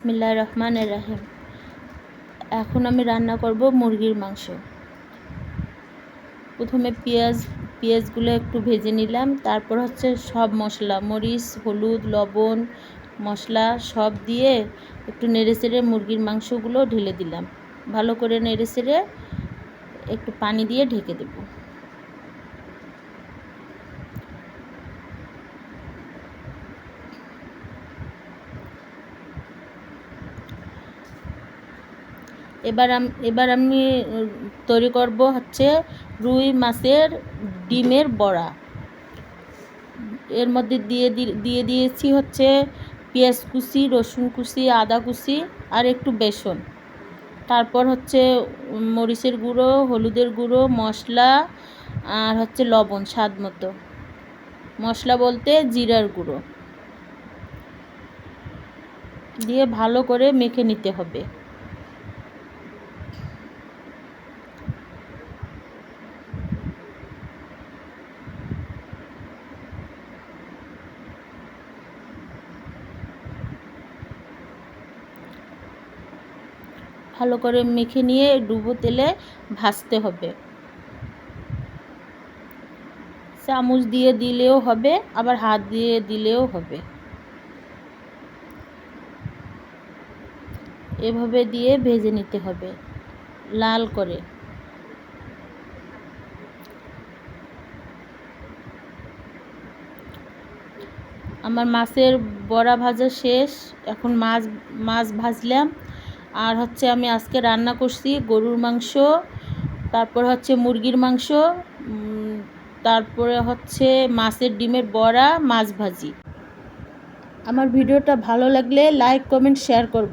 বিসমিল্লাহির রহমানির রহিম। এখন আমি রান্না করব মুরগির মাংস। প্রথমে পেঁয়াজগুলো একটু ভেজে নিলাম, তারপর হচ্ছে সব মশলা মরিচ, হলুদ, লবণ, মশলা সব দিয়ে একটু নেড়েচেড়ে মুরগির মাংসগুলো ঢেলে দিলাম। ভালো করে নেড়েচেড়ে একটু পানি দিয়ে ঢেকে দেব। এবার আমি তৈরি করব হচ্ছে রুই মাছের ডিমের বড়া। এর মধ্যে দিয়ে দিয়েছি হচ্ছে পেঁয়াজ কুচি, রসুন কুচি, আদা কুচি আর একটু বেসন। তারপর হচ্ছে মরিচের গুঁড়ো, হলুদের গুঁড়ো, মশলা আর হচ্ছে লবণ স্বাদ মতো। মশলা বলতে জিরার গুঁড়ো দিয়ে ভালো করে মেখে নিতে হবে। ভালো করে মেখে নিয়ে ডুবো তেলে ভাজতে হবে। চামচ দিয়ে দিলেও হবে, আবার হাত দিয়ে দিলেও হবে। এভাবে দিয়ে ভেজে নিতে হবে লাল করে। আমার মাছের বড়া ভাজা শেষ। এখন মাছ ভাজলাম। আর হচ্ছে আমি আজকে রান্না করছি গরুর মাংস, তারপর হচ্ছে মুরগির মাংস, তারপরে হচ্ছে মাছের ডিমের বড়া, মাছ ভাজি। আমার ভিডিওটা ভালো লাগলে লাইক, কমেন্ট, শেয়ার করব।